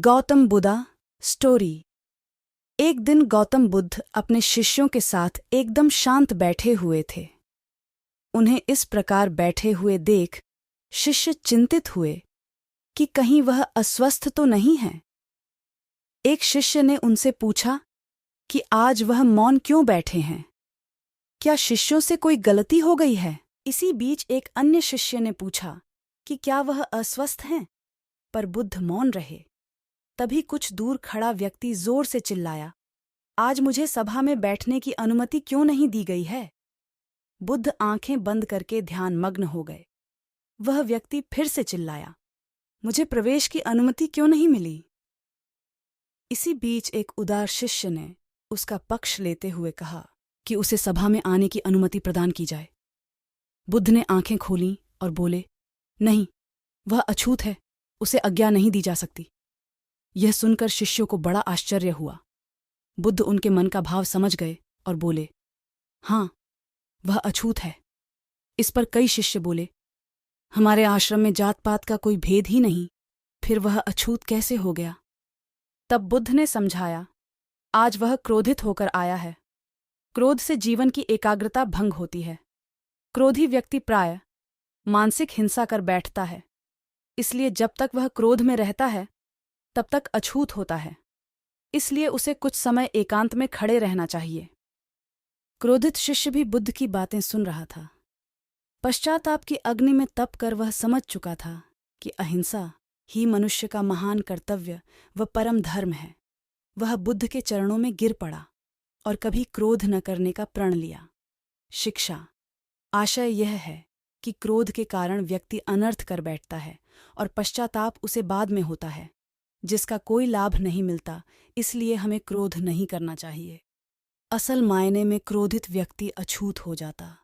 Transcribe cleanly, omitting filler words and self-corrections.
Gautam Buddha story. एक दिन गौतम बुद्ध अपने शिष्यों के साथ एकदम शांत बैठे हुए थे। उन्हें इस प्रकार बैठे हुए देख शिष्य चिंतित हुए कि कहीं वह अस्वस्थ तो नहीं है। एक शिष्य ने उनसे पूछा कि आज वह मौन क्यों बैठे हैं? क्या शिष्यों से कोई गलती हो गई है? इसी बीच एक अन्य शिष्य ने पूछा कि क्या वह अस्वस्थ हैं? पर बुद्ध मौन रहे। तभी कुछ दूर खड़ा व्यक्ति जोर से चिल्लाया, आज मुझे सभा में बैठने की अनुमति क्यों नहीं दी गई है? बुद्ध आंखें बंद करके ध्यानमग्न हो गए। वह व्यक्ति फिर से चिल्लाया, मुझे प्रवेश की अनुमति क्यों नहीं मिली? इसी बीच एक उदार शिष्य ने उसका पक्ष लेते हुए कहा कि उसे सभा में आने की अनुमति प्रदान की जाए। बुद्ध ने आंखें खोलीं और बोले, नहीं, वह अछूत है, उसे आज्ञा नहीं दी जा सकती। यह सुनकर शिष्यों को बड़ा आश्चर्य हुआ। बुद्ध उनके मन का भाव समझ गए और बोले, हाँ, वह अछूत है। इस पर कई शिष्य बोले, हमारे आश्रम में जात पात का कोई भेद ही नहीं, फिर वह अछूत कैसे हो गया? तब बुद्ध ने समझाया, आज वह क्रोधित होकर आया है। क्रोध से जीवन की एकाग्रता भंग होती है। क्रोधी व्यक्ति प्रायः मानसिक हिंसा कर बैठता है। इसलिए जब तक वह क्रोध में रहता है तब तक अछूत होता है। इसलिए उसे कुछ समय एकांत में खड़े रहना चाहिए। क्रोधित शिष्य भी बुद्ध की बातें सुन रहा था। पश्चाताप की अग्नि में तप कर वह समझ चुका था कि अहिंसा ही मनुष्य का महान कर्तव्य व परम धर्म है। वह बुद्ध के चरणों में गिर पड़ा और कभी क्रोध न करने का प्रण लिया। शिक्षा आशय यह है कि क्रोध के कारण व्यक्ति अनर्थ कर बैठता है और पश्चाताप उसे बाद में होता है, जिसका कोई लाभ नहीं मिलता। इसलिए हमें क्रोध नहीं करना चाहिए। असल मायने में क्रोधित व्यक्ति अछूत हो जाता।